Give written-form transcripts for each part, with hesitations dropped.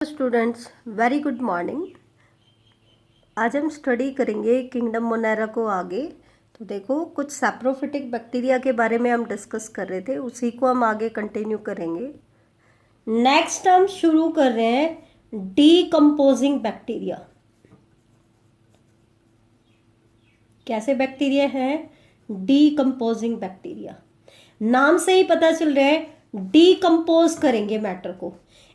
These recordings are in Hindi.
Students, very good morning. आज हम स्टडी करेंगे किंगडम मोनेरा को आगे। तो देखो, कुछ सैप्रोफिटिक बैक्टीरिया के बारे में हम डिस्कस कर रहे थे, उसी को हम आगे कंटिन्यू करेंगे। नेक्स्ट हम शुरू कर रहे हैं डीकम्पोजिंग बैक्टीरिया। कैसे बैक्टीरिया हैं? Decomposing bacteria. नाम से ही पता चल रहा है डीकम्पोज करेंगे मैटर को।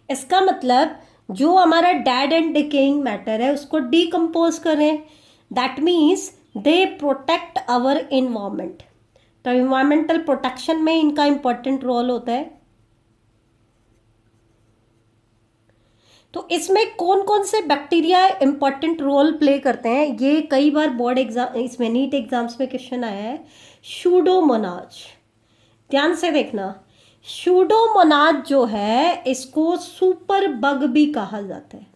इसका मतलब जो हमारा डेड एंड डिकेइंग मैटर है उसको डीकम्पोज करें। That means they protect our environment. तो इन्वायरमेंटल प्रोटेक्शन में इनका इंपॉर्टेंट रोल होता है। तो इसमें कौन कौन से बैक्टीरिया इंपॉर्टेंट रोल प्ले करते हैं, ये कई बार बोर्ड एग्जाम, इसमें नीट एग्जाम्स में क्वेश्चन आया है। सूडोमोनाज, ध्यान से देखना। सूडोमोनाज जो है इसको सुपर बग भी कहा जाता है।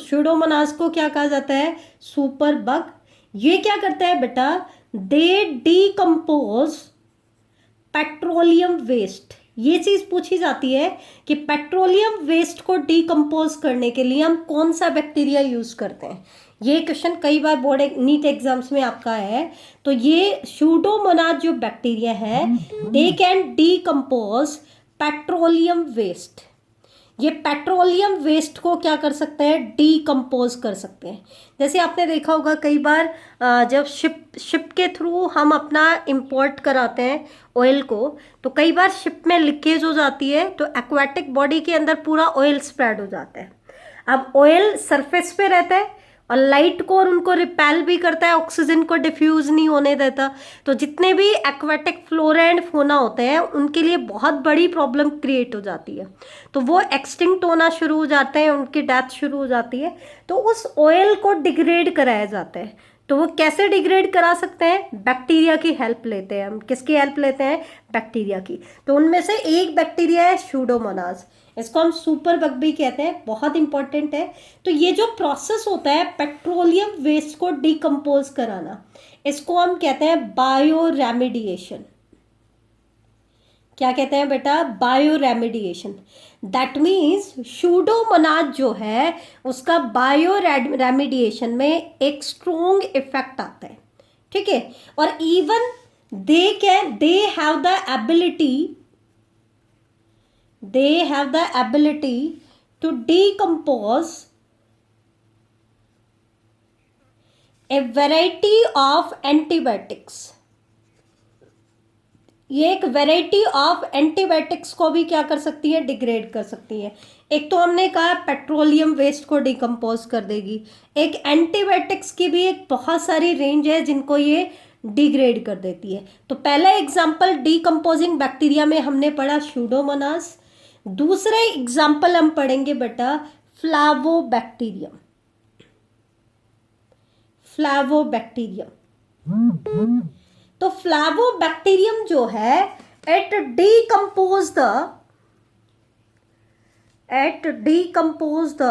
सूडोमोनाज को क्या कहा जाता है? Super bug. ये क्या करता है बेटा? दे डीकम्पोज पेट्रोलियम वेस्ट। ये चीज पूछी जाती है कि पेट्रोलियम वेस्ट को डीकम्पोज करने के लिए हम कौन सा बैक्टीरिया यूज करते हैं। ये क्वेश्चन कई बार बोर्ड नीट एग्जाम्स में आपका है। तो ये सूडोमोनाज जो बैक्टीरिया है they can decompose petroleum waste. ये पेट्रोलियम वेस्ट को क्या कर सकते हैं? डीकम्पोज कर सकते हैं। जैसे आपने देखा होगा कई बार जब शिप के थ्रू हम अपना इंपोर्ट कराते हैं ऑयल को, तो कई बार शिप में लीकेज हो जाती है, तो एक्वाटिक बॉडी के अंदर पूरा ऑयल स्प्रेड हो जाता है। अब ऑयल सरफेस पे रहता है और लाइट को और उनको रिपेल भी करता है, ऑक्सीजन को डिफ्यूज नहीं होने देता। तो जितने भी एक्वाटिक फ्लोरा एंड फोना होते हैं उनके लिए बहुत बड़ी प्रॉब्लम क्रिएट हो जाती है। तो वो एक्सटिंक्ट होना शुरू हो जाते हैं, उनकी डेथ शुरू हो जाती है। तो उस ऑयल को डिग्रेड कराया जाता है। तो वो कैसे डिग्रेड करा सकते हैं? बैक्टीरिया की हेल्प लेते हैं हम। किसकी हेल्प लेते हैं? बैक्टीरिया की। तो उनमें से एक बैक्टीरिया है सूडोमोनाज। इसको हम सुपर बग भी कहते हैं, बहुत इंपॉर्टेंट है। तो ये जो प्रोसेस होता है पेट्रोलियम वेस्ट को डिकम्पोज कराना, इसको हम कहते हैं बायो रेमिडिएशन। क्या कहते हैं बेटा? Bio remediation. That means Pseudomonas जो है उसका बायो रेमिडिएशन में एक स्ट्रोंग इफेक्ट आता है। ठीक है। और even they have the ability to decompose a variety of antibiotics. ये एक वेराइटी ऑफ एंटीबायोटिक्स को भी क्या कर सकती है? डिग्रेड कर सकती है। एक तो हमने कहा पेट्रोलियम वेस्ट को डिकम्पोज कर देगी, एक एंटीबायोटिक्स की भी एक बहुत सारी रेंज है जिनको ये डिग्रेड कर देती है। तो पहला एग्जाम्पल डीकम्पोजिंग बैक्टीरिया में हमने पढ़ा सूडोमोनास। दूसरा एग्जाम्पल हम पढ़ेंगे बेटा फ्लावोबैक्टीरियम। तो फ्लावोबैक्टीरियम जो है इट डीकम्पोज द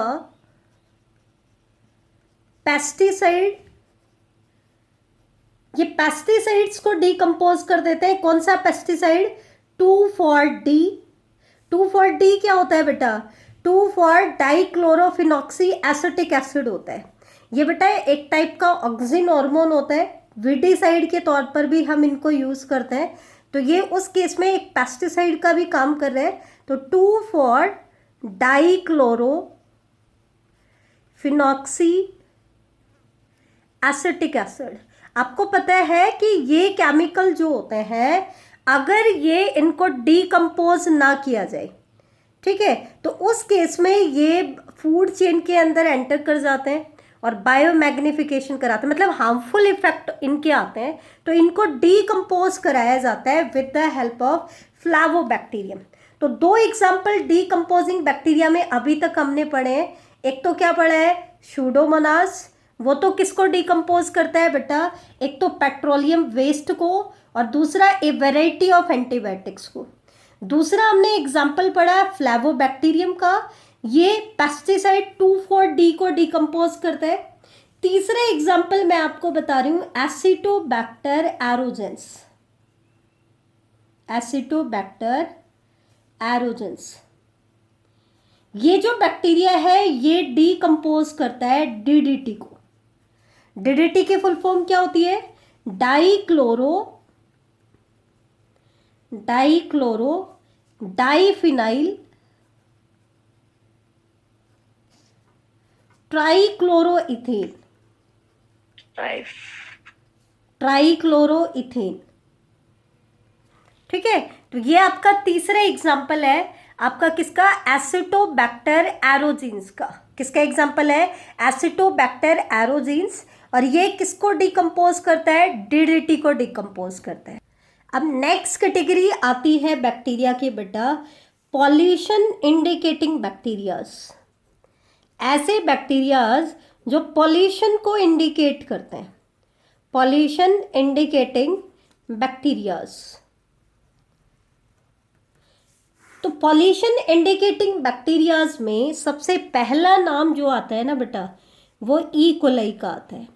पेस्टिसाइड। ये पेस्टिसाइड्स को डीकम्पोज कर देते हैं। कौन सा पेस्टिसाइड? 2,4-D। 2,4-D क्या होता है बेटा? 2,4 डाइक्लोरोफिनॉक्सी एसिटिक एसिड होता है। ये बेटा एक टाइप का ऑक्सिन हार्मोन होता है, विडिसाइड के तौर पर भी हम इनको यूज करते हैं। तो ये उस केस में एक पेस्टिसाइड का भी काम कर रहे हैं। तो 2,4 डाइक्लोरोफिनॉक्सी एसिटिक एसिड। आपको पता है कि ये केमिकल जो होते हैं अगर ये इनको डीकम्पोज ना किया जाए, ठीक है, तो उस केस में ये फूड चेन के अंदर एंटर कर जाते हैं और बायोमैग्निफिकेशन कराते हैं, मतलब हार्मफुल इफेक्ट इनके आते हैं। तो इनको डीकम्पोज कराया जाता है विद द हेल्प ऑफ फ्लावोबैक्टीरियम। तो दो एग्जाम्पल डीकम्पोजिंग बैक्टीरिया में अभी तक हमने पढ़े हैं। एक तो क्या पढ़ा है? सूडोमोनास। वो तो किसको डीकम्पोज करता है बेटा? एक तो पेट्रोलियम वेस्ट को और दूसरा ए वेराइटी ऑफ एंटीबायोटिक्स को। दूसरा हमने एग्जाम्पल पढ़ा फ्लावोबैक्टीरियम का, ये पेस्टिसाइड 2,4-D को डीकम्पोज करता है। तीसरा एग्जाम्पल मैं आपको बता रही हूं एसिटोबैक्टर एरोजेंस। ये जो बैक्टीरिया है ये डीकम्पोज करता है डीडीटी को। डीडीटी की फुल फॉर्म क्या होती है? Dichloro diphenyl ट्राइक्लोरोइथेन। ट्राइक्लोरोइथेन, ठीक है। तो ये आपका तीसरा एग्जाम्पल है आपका किसका? एसिटोबैक्टर एरोजीन्स का। किसका एग्जाम्पल है? एसिटोबैक्टर एरोजीन्स। और ये किसको डिकम्पोज करता है? डीडीटी को डिकम्पोज करता है। अब नेक्स्ट कैटेगरी आती है बैक्टीरिया की बेटा, पॉल्यूशन इंडिकेटिंग बैक्टीरियाज। ऐसे बैक्टीरियाज जो पॉल्यूशन को इंडिकेट करते हैं, पॉल्यूशन इंडिकेटिंग बैक्टीरियाज। तो पॉल्यूशन इंडिकेटिंग बैक्टीरियाज में सबसे पहला नाम जो आता है ना बेटा, वो ई कोलाई का आता है।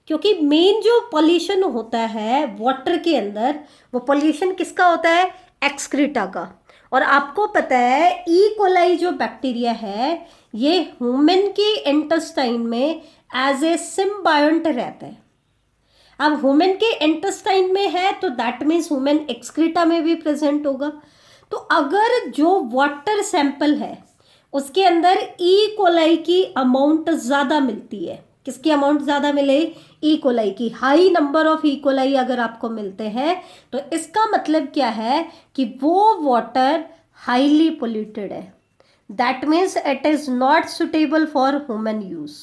क्योंकि मेन जो पॉल्यूशन होता है वाटर के अंदर, वो पॉल्यूशन किसका होता है? एक्सक्रीटा का। और आपको पता है ई कोलाई जो बैक्टीरिया है ये ह्यूमन के इंटेस्टाइन में एज ए सिम्बायोंट रहता है। अब ह्यूमन के इंटेस्टाइन में है तो दैट मीन्स ह्यूमन एक्सक्रीटा में भी प्रेजेंट होगा। तो अगर जो वाटर सैंपल है उसके अंदर ई कोलाई की अमाउंट ज़्यादा मिलती है, किसकी अमाउंट ज़्यादा मिले? ई कोलाई की। High number of E coli अगर आपको मिलते हैं तो इसका मतलब क्या है कि वो वाटर हाईली पोल्यूटेड है। That means it is not suitable for human use.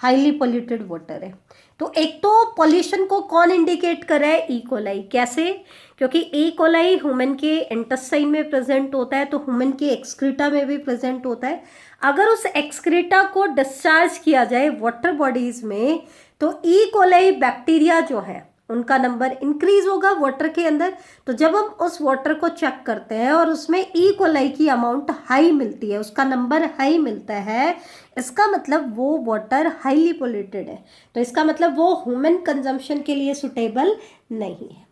Highly polluted water है। तो एक तो पॉल्यूशन को कौन इंडिकेट कर रहा है? E coli. कैसे? क्योंकि ई कोलाई ह्यूमन के इंटेस्टाइन में प्रेजेंट होता है तो ह्यूमन के एक्सक्रीटा में भी प्रेजेंट होता है। अगर उस एक्सक्रीटा को डिस्चार्ज किया जाए वाटर बॉडीज में तो ई कोलाई बैक्टीरिया जो है उनका नंबर इंक्रीज होगा वाटर के अंदर। तो जब हम उस वाटर को चेक करते हैं और उसमें ई कोलाई की अमाउंट हाई मिलती है, उसका नंबर हाई मिलता है, इसका मतलब वो वाटर हाईली पोल्यूटेड है। तो इसका मतलब वो ह्यूमन कंजम्पशन के लिए सुटेबल नहीं है।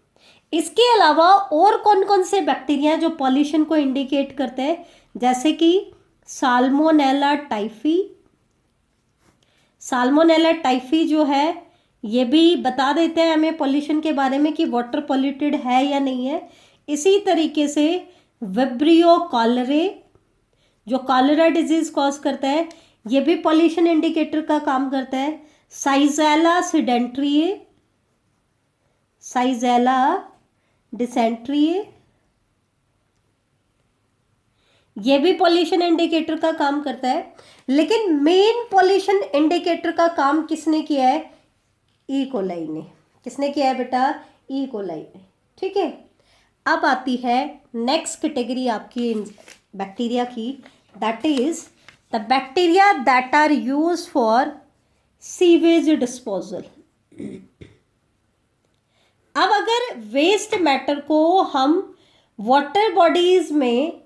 इसके अलावा और कौन कौन से बैक्टीरिया जो पॉल्यूशन को इंडिकेट करते हैं? जैसे कि साल्मोनेला टाइफी। साल्मोनेला टाइफी जो है ये भी बता देते हैं हमें पॉल्यूशन के बारे में कि वाटर पॉल्यूटेड है या नहीं है। इसी तरीके से विब्रियो कॉलरे जो कॉलरा डिजीज कॉज करता है ये भी पॉल्यूशन इंडिकेटर का काम करता है। साइजेला सिडेंट्रिए, साइजेला डिसेंट्रिए, ये भी पॉल्यूशन इंडिकेटर का काम करता है। लेकिन मेन पॉल्यूशन इंडिकेटर का काम किसने किया है? ई कोलाई ने। किसने किया है बेटा? ई कोलाई ने। ठीक है। अब आती है नेक्स्ट कैटेगरी आपकी बैक्टीरिया की, that is the bacteria that are use for sewage disposal. अब अगर वेस्ट मैटर को हम वाटर बॉडीज में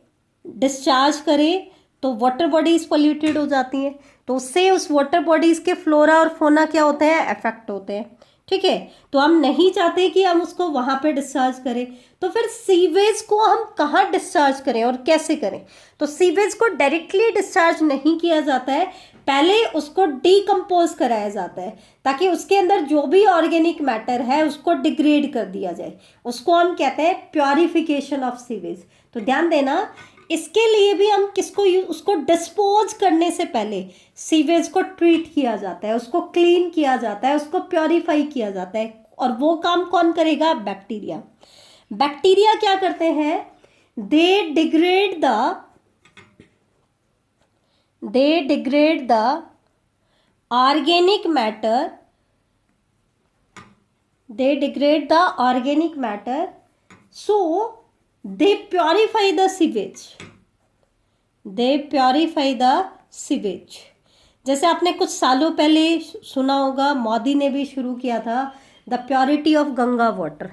डिस्चार्ज करें तो वाटर बॉडीज पोल्यूटेड हो जाती हैं, तो उससे उस वाटर बॉडीज के फ्लोरा और फोना क्या होते हैं? अफेक्ट होते हैं। ठीक है। तो हम नहीं चाहते कि हम उसको वहां पे डिस्चार्ज करें, तो फिर सीवेज को हम कहाँ डिस्चार्ज करें और कैसे करें? तो सीवेज को डायरेक्टली डिस्चार्ज नहीं किया जाता है, पहले उसको डीकम्पोज कराया जाता है ताकि उसके अंदर जो भी ऑर्गेनिक मैटर है उसको डिग्रेड कर दिया जाए। उसको हम कहते हैं प्योरिफिकेशन ऑफ सीवेज। तो ध्यान देना, इसके लिए भी हम किसको उसको डिस्पोज करने से पहले सीवेज को ट्रीट किया जाता है, उसको क्लीन किया जाता है, उसको प्योरीफाई किया जाता है। और वो काम कौन करेगा? बैक्टीरिया। बैक्टीरिया क्या करते हैं? They degrade the organic matter, they degrade the organic matter, so they purify the sewage, they purify the sewage। जैसे आपने कुछ सालों पहले सुना होगा, मोदी ने भी शुरू किया था the purity of Ganga water.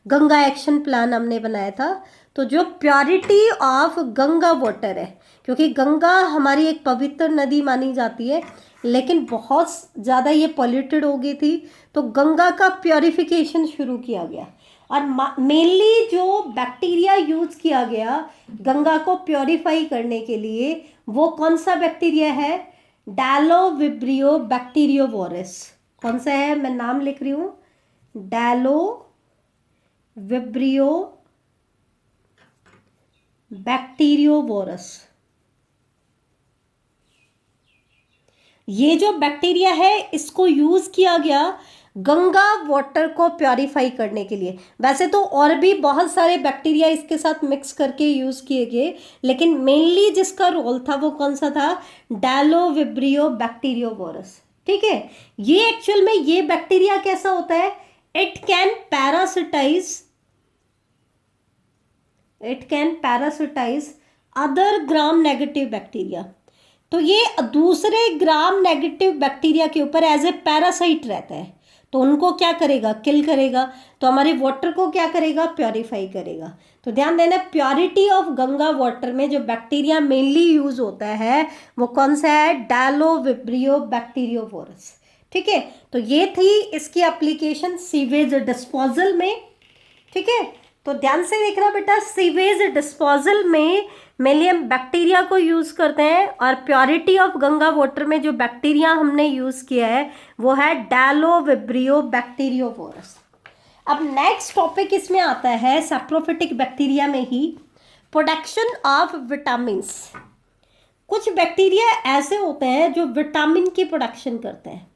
Ganga action plan हमने बनाया था। तो जो प्योरिटी ऑफ गंगा वाटर है, क्योंकि गंगा हमारी एक पवित्र नदी मानी जाती है, लेकिन बहुत ज़्यादा ये पॉल्यूटेड हो गई थी, तो गंगा का प्योरिफिकेशन शुरू किया गया। और मेनली जो बैक्टीरिया यूज किया गया गंगा को प्योरीफाई करने के लिए वो कौन सा बैक्टीरिया है? डैलोविब्रियो बैक्टीरियोवोरस। कौन सा है? मैं नाम लिख रही हूं, डैलोविब्रियो बैक्टीरियोवोरस। ये जो बैक्टीरिया है इसको यूज किया गया गंगा वाटर को प्योरीफाई करने के लिए। वैसे तो और भी बहुत सारे बैक्टीरिया इसके साथ मिक्स करके यूज किए गए, लेकिन मेनली जिसका रोल था वो कौन सा था? डैलोविब्रियो बैक्टीरियोवोरस। ठीक है, ये एक्चुअल में ये बैक्टीरिया कैसा होता है? It can parasitise other gram negative bacteria. तो ये दूसरे ग्राम नेगेटिव बैक्टीरिया के ऊपर एज ए पैरासाइट रहता है, तो उनको क्या करेगा? किल करेगा। तो हमारे वाटर को क्या करेगा? प्योरीफाई करेगा। तो ध्यान देना, प्योरिटी ऑफ गंगा वाटर में जो बैक्टीरिया मेनली यूज होता है वो कौन सा है? डैलोविब्रियो बैक्टीरियोवोरस। ठीक है, तो ये थी इसकी एप्लीकेशन सीवेज डिस्पोजल में। ठीक है, तो ध्यान से देखना बेटा, सीवेज डिस्पोजल में मेनली हम बैक्टीरिया को यूज करते हैं और प्योरिटी ऑफ गंगा वाटर में जो बैक्टीरिया हमने यूज किया है वो है डैलोविब्रियो बैक्टीरियोवोरस। अब नेक्स्ट टॉपिक इसमें आता है सैप्रोफिटिक बैक्टीरिया में ही प्रोडक्शन ऑफ विटामिन्स। कुछ बैक्टीरिया ऐसे होते हैं जो विटामिन की प्रोडक्शन करते हैं,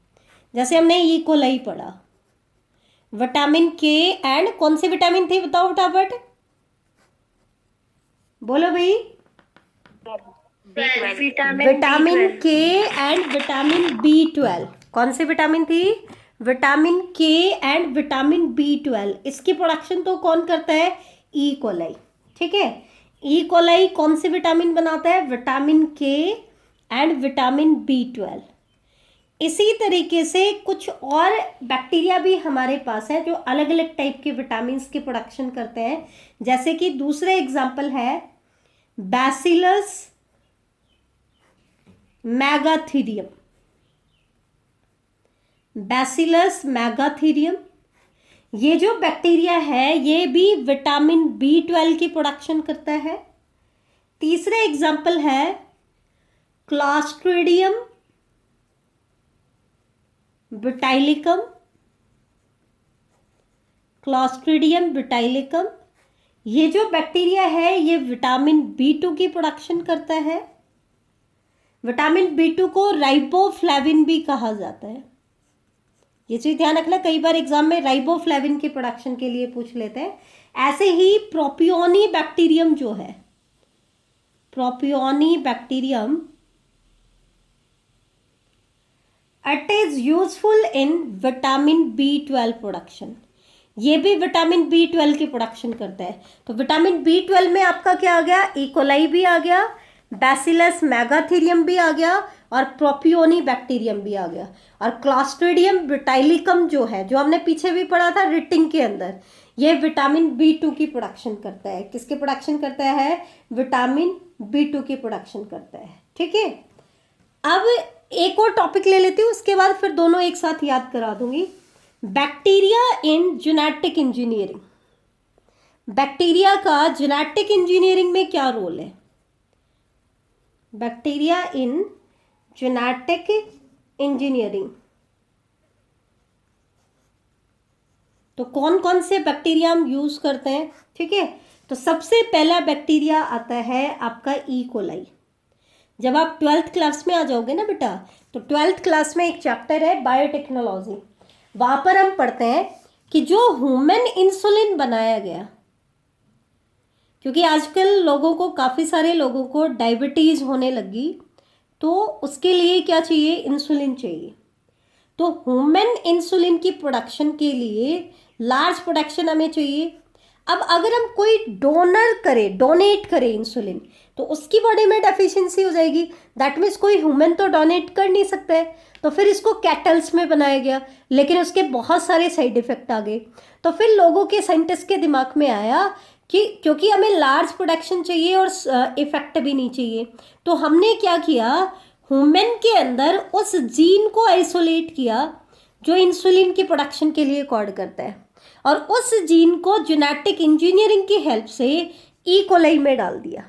जैसे हमने ई कोलाई पढ़ा, विटामिन के एंड कौन सी विटामिन थी बताओ फटाफट, बोलो भाई। विटामिन के एंड विटामिन B12। कौन सी विटामिन थी? विटामिन के एंड विटामिन B12। इसकी प्रोडक्शन तो कौन करता है? E coli. ठीक है, ई कोलाई कौन सी विटामिन बनाता है? विटामिन के एंड विटामिन B12। इसी तरीके से कुछ और बैक्टीरिया भी हमारे पास है जो अलग अलग टाइप के विटामिन की प्रोडक्शन करते हैं, जैसे कि दूसरे एग्जाम्पल है बैसिलस मैगाथीरियम। बैसिलस मैगाथीरियम ये जो बैक्टीरिया है ये भी विटामिन B12 की प्रोडक्शन करता है। तीसरा एग्जाम्पल है क्लॉस्ट्रिडियम बुटाइलिकम। क्लॉस्ट्रिडियम बुटाइलिकम ये जो बैक्टीरिया है ये विटामिन B2 की प्रोडक्शन करता है। विटामिन B2 को राइबोफ्लेविन भी कहा जाता है। ये चीज ध्यान रखना, कई बार एग्जाम में राइबोफ्लेविन की प्रोडक्शन के लिए पूछ लेते हैं। ऐसे ही प्रोपियोनी बैक्टीरियम जो है, propioni bacterium, it is useful in vitamin B12 production. ये भी विटामिन B12 की प्रोडक्शन करता है। तो विटामिन B12 में आपका क्या आ गया? ई कोलाई भी आ गया, बैसिलस मैगाथीरियम भी आ गया और प्रोपियोनी बैक्टीरियम भी आ गया। और क्लॉस्ट्रिडियम बुटाइलिकम जो है, जो हमने पीछे भी पढ़ा था रिटिंग के अंदर, ये विटामिन B2 की प्रोडक्शन करता है। किसकी प्रोडक्शन करता है? विटामिन B2 की प्रोडक्शन करता है। ठीक है, अब एक और टॉपिक ले लेती हूँ, उसके बाद फिर दोनों एक साथ याद करा दूंगी। Bacteria in genetic engineering. Bacteria का जेनेटिक इंजीनियरिंग में क्या रोल है? बैक्टीरिया इन जेनेटिक इंजीनियरिंग, तो कौन कौन से बैक्टीरिया हम यूज करते हैं? ठीक है, तो सबसे पहला बैक्टीरिया आता है आपका ई कोलाई। जब आप 12th क्लास में आ जाओगे ना बेटा, तो 12th क्लास में एक चैप्टर है बायोटेक्नोलॉजी, वहां पर हम पढ़ते हैं कि जो ह्यूमन इंसुलिन बनाया गया, क्योंकि आजकल लोगों को, काफ़ी सारे लोगों को डायबिटीज़ होने लगी, तो उसके लिए क्या चाहिए? इंसुलिन चाहिए। तो ह्यूमन इंसुलिन की प्रोडक्शन के लिए लार्ज प्रोडक्शन हमें चाहिए। अब अगर हम कोई डोनेट करे इंसुलिन, तो उसकी बॉडी में डेफिशिएंसी हो जाएगी। दैट मीन्स कोई ह्यूमन तो डोनेट कर नहीं सकता है, तो फिर इसको कैटल्स में बनाया गया, लेकिन उसके बहुत सारे साइड इफेक्ट आ गए। तो फिर लोगों के, साइंटिस्ट के दिमाग में आया कि क्योंकि हमें लार्ज प्रोडक्शन चाहिए और इफेक्ट भी नहीं चाहिए, तो हमने क्या किया, ह्यूमन के अंदर उस जीन को आइसोलेट किया जो इंसुलिन की प्रोडक्शन के लिए कोड करता है। और उस जीन को जेनेटिक इंजीनियरिंग की हेल्प से ई कोलाई में डाल दिया।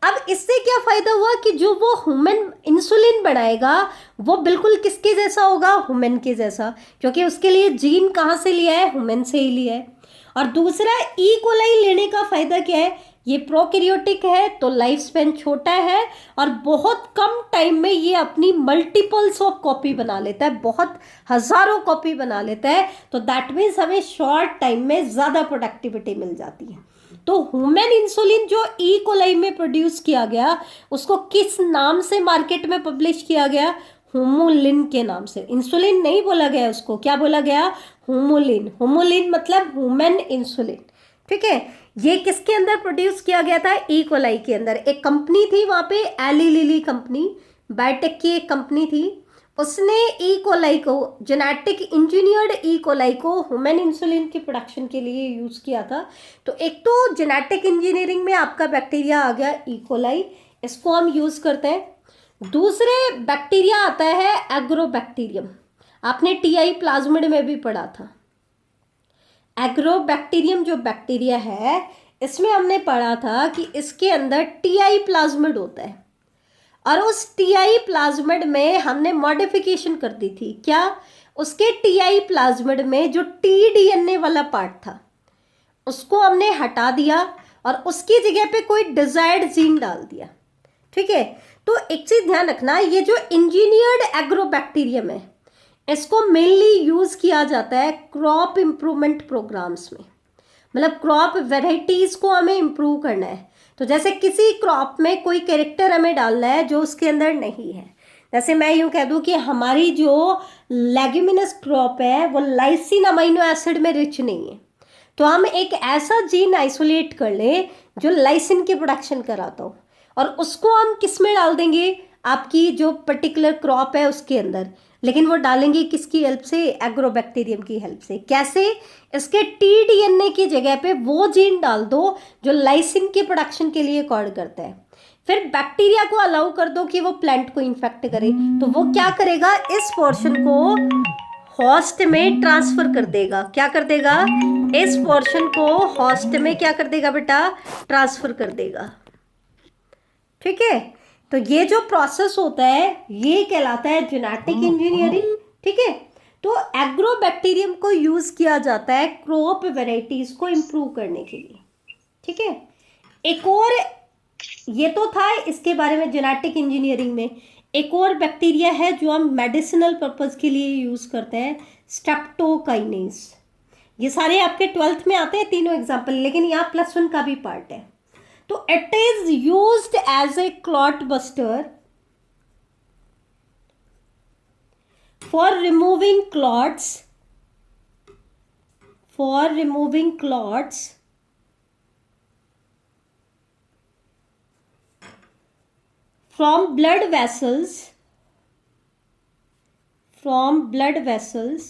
अब इससे क्या फायदा हुआ कि जो वो ह्यूमन इंसुलिन बनाएगा वो बिल्कुल किसके जैसा होगा, ह्यूमन के जैसा, क्योंकि उसके लिए जीन कहाँ से लिया है, ह्यूमन से ही लिया है। और दूसरा, ई कोलाई लेने का फायदा क्या है, ये प्रोकैरियोटिक है तो लाइफ स्पेन छोटा है और बहुत कम टाइम में ये अपनी मल्टीपल्स ऑफ कॉपी बना लेता है, बहुत हजारों कॉपी बना लेता है। तो दैट मीन्स हमें शॉर्ट टाइम में ज़्यादा प्रोडक्टिविटी मिल जाती है। तो ह्यूमन इंसुलिन जो ई कोलाई में प्रोड्यूस किया गया उसको किस नाम से मार्केट में पब्लिश किया गया, होमोलिन के नाम से। इंसुलिन नहीं बोला गया उसको, क्या बोला गया, होमोलिन। होमोलिन मतलब ह्यूमन इंसुलिन, ठीक है। ये किसके अंदर प्रोड्यूस किया गया था, ई कोलाई के अंदर। एक कंपनी थी वहां पे, एली लिली कंपनी, बायोटेक की एक कंपनी थी, उसने ई कोलाई को, जेनेटिक इंजीनियर्ड ई कोलाई को ह्यूमन इंसुलिन की प्रोडक्शन के लिए यूज़ किया था। तो एक तो जेनेटिक इंजीनियरिंग में आपका बैक्टीरिया आ गया ई कोलाई, इसको हम यूज़ करते हैं। दूसरे बैक्टीरिया आता है एग्रोबैक्टीरियम, आपने टीआई प्लाज्मिड में भी पढ़ा था। एग्रोबैक्टीरियम जो बैक्टीरिया है इसमें हमने पढ़ा था कि इसके अंदर टीआई प्लाज्मिड होता है और उस टीआई प्लाज्मिड में हमने मॉडिफिकेशन कर दी थी। क्या, उसके टीआई प्लाज्मिड में जो टी डीएनए वाला पार्ट था उसको हमने हटा दिया और उसकी जगह पे कोई डिजायर्ड जीन डाल दिया, ठीक है। तो एक चीज ध्यान रखना, ये जो इंजीनियर्ड एग्रोबैक्टीरियम है इसको मेनली यूज किया जाता है क्रॉप इंप्रूवमेंट प्रोग्राम्स में, मतलब क्रॉप वेराइटीज को हमें इंप्रूव करना है। तो जैसे किसी क्रॉप में कोई कैरेक्टर हमें डालना है जो उसके अंदर नहीं है, जैसे मैं यूं कह दूं कि हमारी जो लेग्यूमिनस क्रॉप है वो लाइसिन अमीनो एसिड में रिच नहीं है, तो हम एक ऐसा जीन आइसोलेट कर लें जो लाइसिन की प्रोडक्शन कराता हो और उसको हम किस में डाल देंगे, आपकी जो पर्टिकुलर क्रॉप है उसके अंदर, लेकिन वो डालेंगे किसकी हेल्प से, एग्रोबैक्टीरियम की हेल्प से। कैसे, इसके टी डीएनए की जगह पे वो जीन डाल दो जो लाइसिन की प्रोडक्शन के लिए कोड करता है। फिर बैक्टीरिया को अलाउ कर दो कि वो प्लांट को इन्फेक्ट करे, तो वो क्या करेगा, इस पोर्शन को होस्ट में ट्रांसफर कर देगा। क्या कर देगा, इस पोर्शन को होस्ट में क्या कर देगा बेटा, ट्रांसफर कर देगा, ठीक है। तो ये जो प्रोसेस होता है ये कहलाता है जेनेटिक इंजीनियरिंग, ठीक है। तो एग्रोबैक्टीरियम को यूज किया जाता है क्रॉप वेराइटीज को इंप्रूव करने के लिए, ठीक है। एक और, ये तो था इसके बारे में जेनेटिक इंजीनियरिंग में, एक और बैक्टीरिया है जो हम मेडिसिनल पर्पज के लिए यूज करते हैं, स्ट्रेप्टोकाइनेज। ये सारे आपके 12th में आते हैं तीनों एग्जाम्पल, लेकिन यहाँ +1 का भी पार्ट है। तो it is used as a clot buster for removing clots, from blood vessels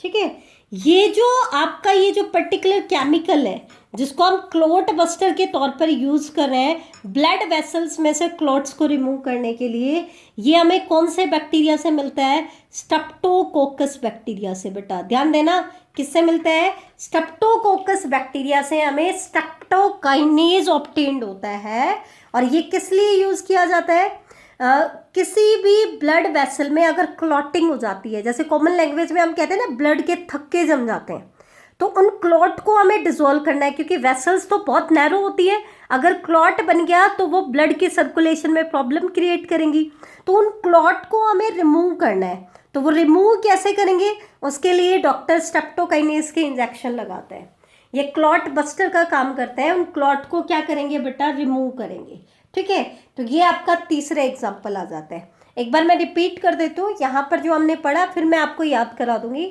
ठीक है। ये जो आपका ये जो पर्टिकुलर केमिकल है जिसको हम क्लॉट बस्टर के तौर पर यूज कर रहे हैं ब्लड वेसल्स में से क्लॉट्स को रिमूव करने के लिए, ये हमें कौन से बैक्टीरिया से मिलता है, स्ट्रेप्टोकोकस बैक्टीरिया से। बेटा ध्यान देना, किससे मिलता है, स्ट्रेप्टोकोकस बैक्टीरिया से हमें स्ट्रेप्टोकाइनेज ऑब्टेन्ड होता है। और ये किस लिए यूज किया जाता है, किसी भी ब्लड वेसल में अगर क्लॉटिंग हो जाती है, जैसे कॉमन लैंग्वेज में हम कहते हैं ना ब्लड के थक्के जम जाते हैं, तो उन क्लॉट को हमें डिसॉल्व करना है, क्योंकि वेसल्स तो बहुत नैरो होती है, अगर क्लॉट बन गया तो वो ब्लड की सर्कुलेशन में प्रॉब्लम क्रिएट करेंगी, तो उन क्लॉट को हमें रिमूव करना है। तो वो रिमूव कैसे करेंगे, उसके लिए डॉक्टर स्ट्रेप्टोकाइनेज के इंजेक्शन लगाते हैं, ये क्लॉट बस्टर का काम करते हैं, उन क्लॉट को क्या करेंगे बेटा, रिमूव करेंगे, ठीक है। तो ये आपका तीसरा एग्जाम्पल आ जाता है। एक बार मैं रिपीट कर देती हूँ, यहाँ पर जो हमने पढ़ा फिर मैं आपको याद करा दूंगी।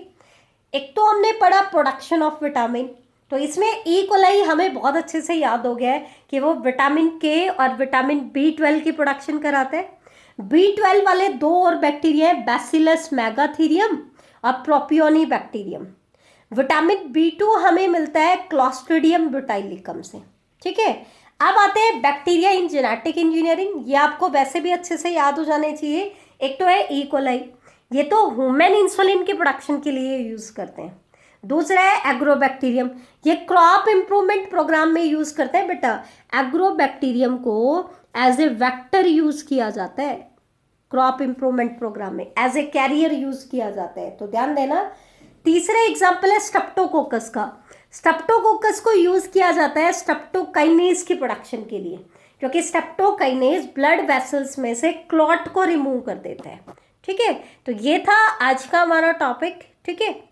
एक तो हमने पढ़ा प्रोडक्शन ऑफ विटामिन, तो इसमें ई कोलाई हमें बहुत अच्छे से याद हो गया है कि वो विटामिन के और विटामिन B12 की प्रोडक्शन कराते हैं। B12 वाले दो और बैक्टीरिया हैं, बैसिलस मेगाथीरियम और प्रोपियोनी बैक्टीरियम। विटामिन B2 हमें मिलता है क्लॉस्ट्रिडियम ब्यूटाइलिकम से, ठीक है। अब आते हैं बैक्टीरिया इन जेनेटिक इंजीनियरिंग, ये आपको वैसे भी अच्छे से याद हो जाने चाहिए, एक तो है ई कोलाई, ये तो ह्यूमन इंसुलिन की प्रोडक्शन के लिए यूज करते हैं। दूसरा है एग्रोबैक्टीरियम, ये क्रॉप इंप्रूवमेंट प्रोग्राम में यूज करते हैं बेटा। एग्रोबैक्टीरियम को एज ए वेक्टर यूज किया जाता है क्रॉप इंप्रूवमेंट प्रोग्राम में, एज ए कैरियर यूज किया जाता है, तो ध्यान देना। तीसरा एग्जाम्पल है स्ट्रेप्टोकोकस का। स्ट्रेप्टोकोकस को यूज किया जाता है स्ट्रेप्टोकाइनेज की प्रोडक्शन के लिए, क्योंकि स्ट्रेप्टोकाइनेज ब्लड वेसल्स में से क्लॉट को रिमूव कर देता है। ठीक है, तो ये था आज का हमारा टॉपिक। ठीक है।